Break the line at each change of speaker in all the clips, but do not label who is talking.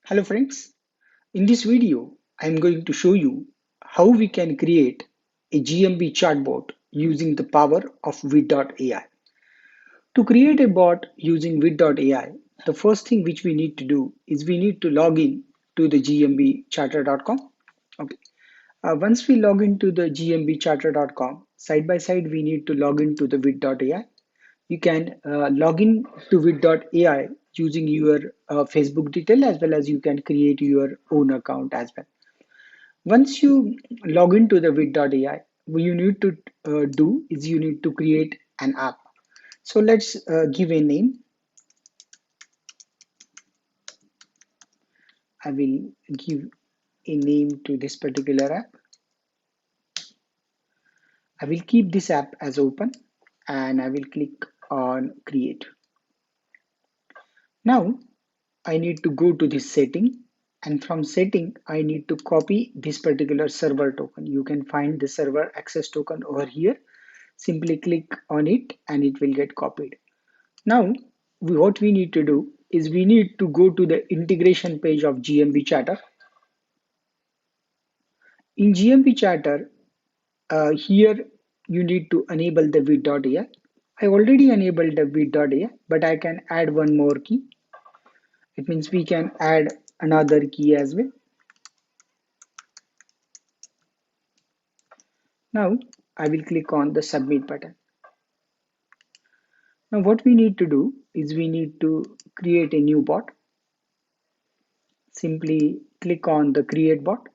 Hello friends, in this video I am going to show you how we can create a GMB chatbot using the power of Vid.ai. To create a bot using Vid.ai, the first thing which we need to do is we need to log in to the gmbcharter.com. Okay. Once we log into the gmbcharter.com, side by side we need to log into the Vid.ai. You can log in to Vid.ai using your Facebook detail, as well as you can create your own account as well. Once you log into the Vid.ai, what you need to do is you need to create an app. So let's give a name. I will give a name to this particular app. I will keep this app as open and I will click on create. Now I need to go to this setting, and from setting I need to copy this particular server token. You can find the server access token over here. Simply click on it and it will get copied. Now what we need to do is we need to go to the integration page of GMB Chatter. In GMB Chatter, here you need to enable the Vid.ai. I already enabled the Vid.ai, but I can add one more key. It means we can add another key as well. Now I will click on the submit button. Now what we need to do is we need to create a new bot. Simply click on the create bot.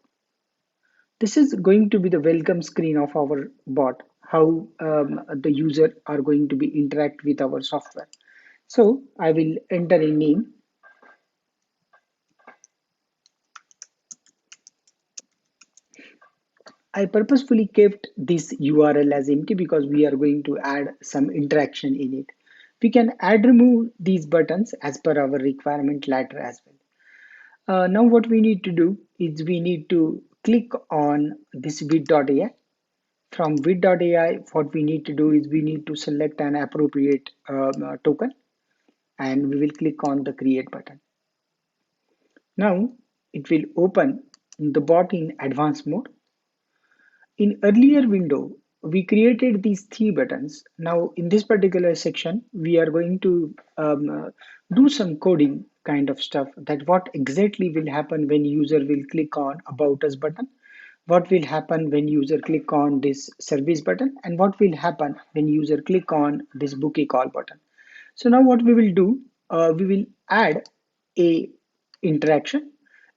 This is going to be the welcome screen of our bot, how the user are going to be interact with our software. So I will enter a name. I purposefully kept this URL as empty because we are going to add some interaction in it. We can add remove these buttons as per our requirement later as well. Now what we need to do is we need to click on this vid.ai. From vid.ai, what we need to do is we need to select an appropriate token and we will click on the create button. Now it will open the bot in advanced mode. In earlier window, we created these three buttons. Now in this particular section, we are going to do some coding kind of stuff, that what exactly will happen when user will click on about us button, what will happen when user click on this service button, and what will happen when user click on this book a call button. So now what we will do, we will add a interaction.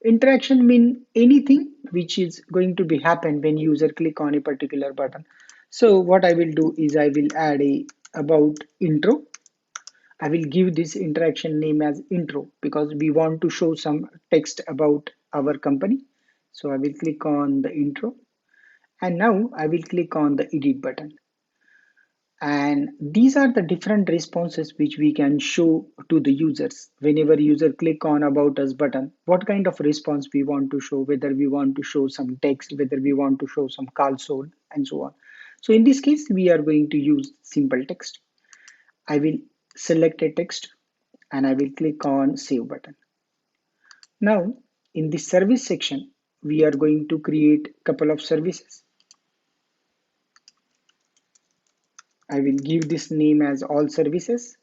Interaction mean anything which is going to be happen when user click on a particular button. So what I will do is I will add a about intro. I will give this interaction name as intro because we want to show some text about our company. So I will click on the intro, and now I will click on the edit button. And these are the different responses which we can show to the users. Whenever user click on about us button, what kind of response we want to show, whether we want to show some text, whether we want to show some console, and so on. So in this case, we are going to use simple text. I will select a text and I will click on save button. Now in the service section, we are going to create a couple of services. I will give this name as all services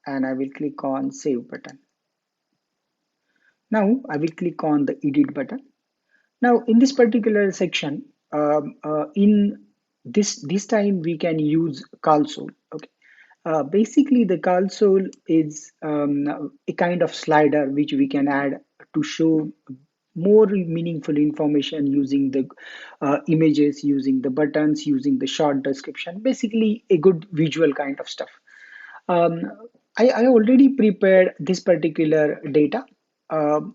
and I will click on save button. Now I will click on the edit button. Now in this particular section, in this time we can use console. Okay. Basically the console is a kind of slider which we can add to show more meaningful information using the images, using the buttons, using the short description, basically a good visual kind of stuff. um, I already prepared this particular data. Um,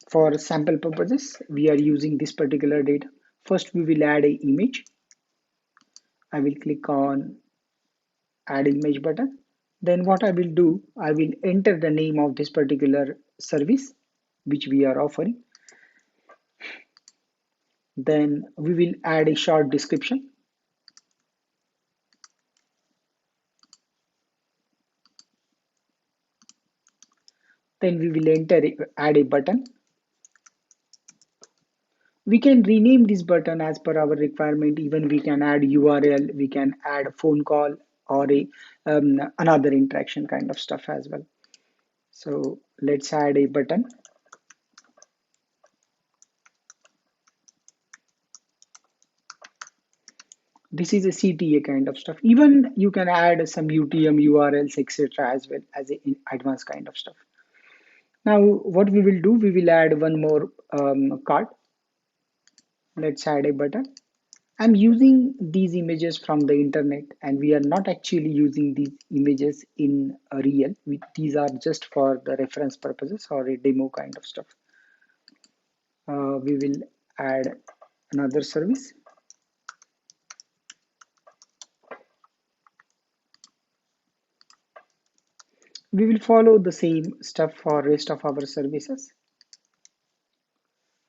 for sample purposes, we are using this particular data. First, we will add a image. I will click on add image button. Then what I will do, I will enter the name of this particular service which we are offering. Then we will add a short description. Then we will add a button. We can rename this button as per our requirement. Even we can add URL, we can add a phone call or a another interaction kind of stuff as well. So let's add a button. This is a CTA kind of stuff. Even you can add some UTM URLs, etc. as well as a advanced kind of stuff. Now what we will do, we will add one more card. Let's add a button. I'm using these images from the internet, and we are not actually using these images in a real. These are just for the reference purposes or a demo kind of stuff. We will add another service. We will follow the same stuff for rest of our services.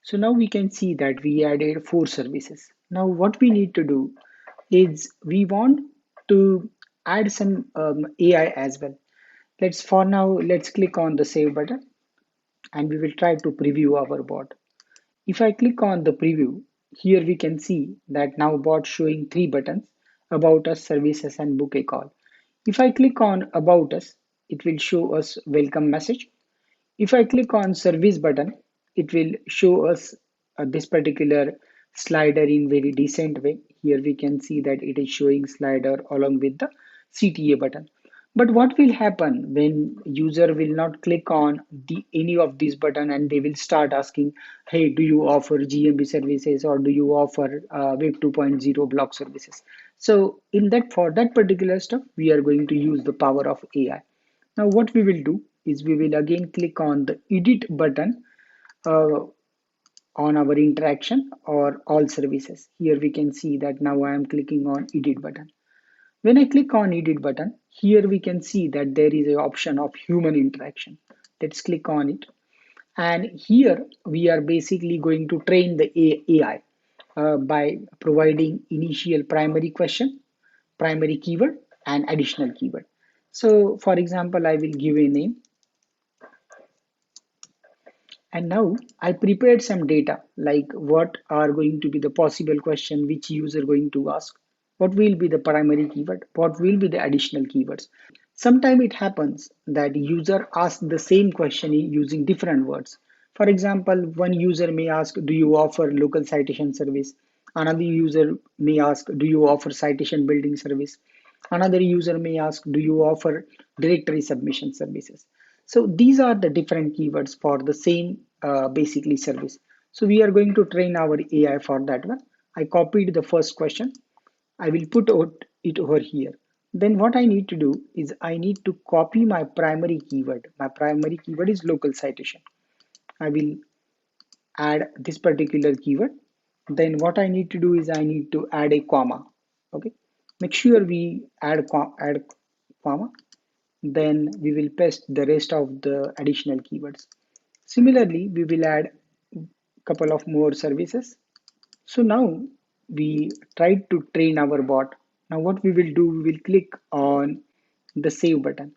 So now we can see that we added 4 services. Now what we need to do is we want to add some AI as well. Let's click on the save button and we will try to preview our bot. If I click on the preview, here we can see that now bot showing 3 buttons: about us, services, and book a call. If I click on about us, it will show us welcome message. If I click on service button, it will show us this particular slider in very decent way. Here we can see that it is showing slider along with the CTA button. But what will happen when user will not click on any of these button and they will start asking, hey, do you offer GMB services or do you offer Web 2.0 block services? So in that, for that particular stuff, we are going to use the power of AI. Now what we will do is we will again click on the edit button uh, on our interaction or all services. Here we can see that now I am clicking on edit button. When I click on edit button, here we can see that there is an option of human interaction. Let's click on it. And here we are basically going to train the AI by providing initial primary question, primary keyword, and additional keyword. So for example, I will give a name. And now I prepared some data like what are going to be the possible question which user going to ask, what will be the primary keyword, what will be the additional keywords. Sometimes it happens that user asks the same question using different words. For example, one user may ask, do you offer local citation service? Another user may ask, do you offer citation building service? Another user may ask, do you offer directory submission services? So these are the different keywords for the same basically service. So we are going to train our AI for that one. I copied the first question. I will put it over here. Then what I need to do is I need to copy my primary keyword. My primary keyword is local citation. I will add this particular keyword. Then what I need to do is I need to add a comma. Okay. Make sure we add comma. Then we will paste the rest of the additional keywords. Similarly, we will add a couple of more services. So now we tried to train our bot. Now what we will do, we will click on the save button.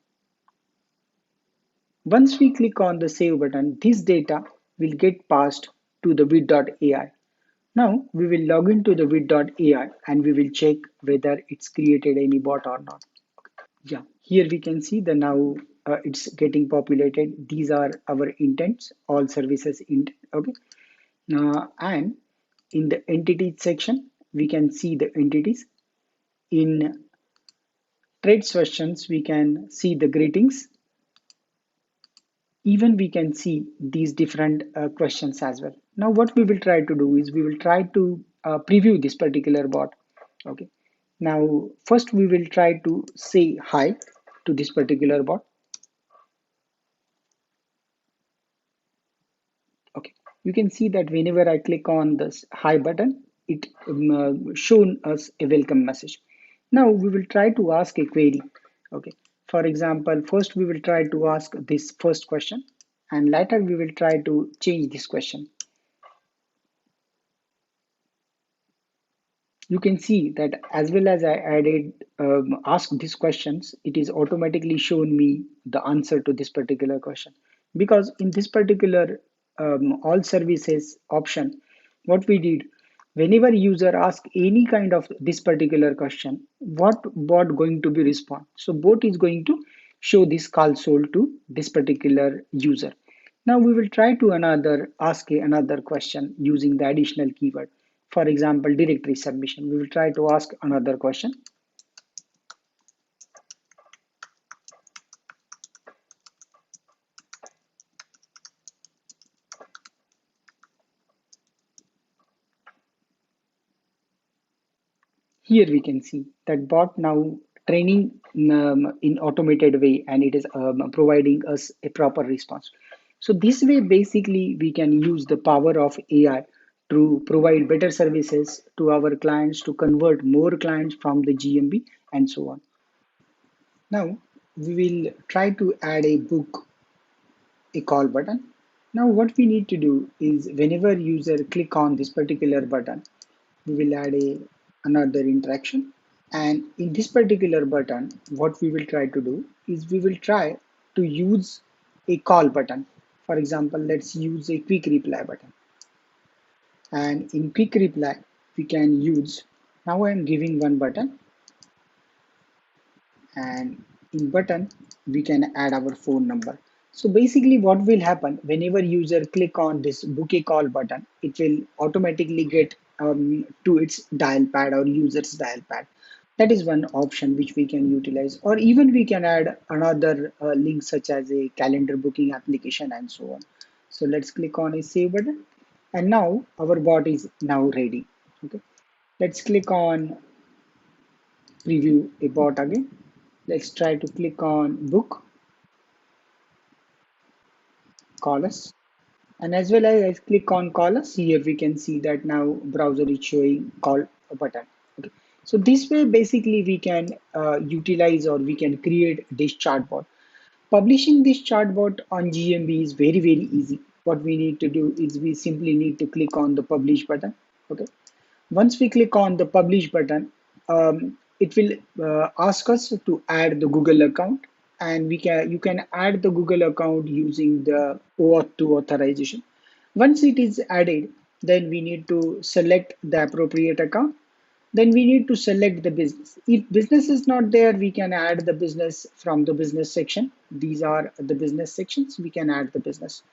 Once we click on the save button, this data will get passed to the vid.ai. Now we will log into the vid.ai and we will check whether it's created any bot or not. Yeah, here we can see the now it's getting populated. These are our intents, all services int. Okay, and in the entities section, we can see the entities. In trade questions, we can see the greetings. Even we can see these different questions as well. Now, what we will try to do is we will try to preview this particular bot. Okay. Now, first we will try to say hi to this particular bot. Okay. You can see that whenever I click on this hi button, it shown us a welcome message. Now we will try to ask a query. Okay. For example, first we will try to ask this first question and later we will try to change this question. You can see that as well as I added ask these questions, it is automatically shown me the answer to this particular question. because in this particular all services option, what we did, whenever user ask any kind of this particular question, what bot going to be respond? So bot is going to show this call sold to this particular user. Now we will try to another ask another question using the additional keyword. For example, directory submission. We will try to ask another question. Here we can see that bot now training in automated way, and it is providing us a proper response. So this way, basically, we can use the power of AI to provide better services to our clients, to convert more clients from the GMB and so on. Now we will try to add a book a call button. Now what we need to do is whenever user click on this particular button, we will add another interaction. And in this particular button, what we will try to do is we will try to use a call button. For example, let's use a quick reply button. And in quick reply, we can use, now I am giving one button, and in button, we can add our phone number. So basically what will happen whenever user click on this book a call button, it will automatically get to its dial pad or user's dial pad. That is one option which we can utilize, or even we can add another link such as a calendar booking application and so on. So let's click on a save button, and now our bot is now ready. Okay, let's click on preview a bot again. Let's try to click on book call us, and as well as I click on call us, here we can see that now browser is showing call button. Okay, so this way basically we can utilize or we can create this chatbot. Publishing this chatbot on GMB is very easy. What we need to do is we simply need to click on the publish button. Okay, once we click on the publish button, it will ask us to add the Google account, and we can you can add the Google account using the OAuth 2 authorization. Once it is added, then we need to select the appropriate account. Then we need to select the business. If business is not there, we can add the business from the business section. These are the business sections. We can add the business.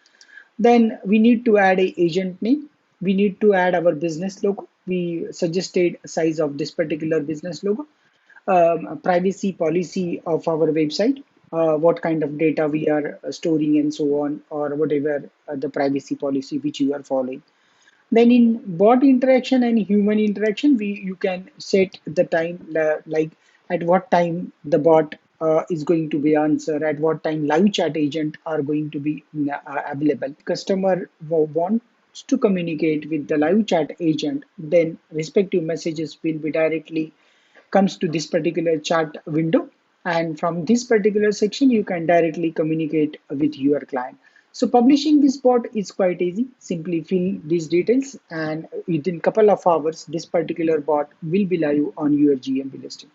Then we need to add a agent name. We need to add our business logo. We suggested size of this particular business logo, privacy policy of our website, what kind of data we are storing and so on, or whatever the privacy policy which you are following. Then in bot interaction and human interaction, we you can set the time, like at what time the bot is going to be answer, at what time live chat agent are going to be available. Customer wants to communicate with the live chat agent, then respective messages will be directly comes to this particular chat window, and from this particular section you can directly communicate with your client. So publishing this bot is quite easy. Simply fill these details, and within couple of hours this particular bot will be live on your GMB listing.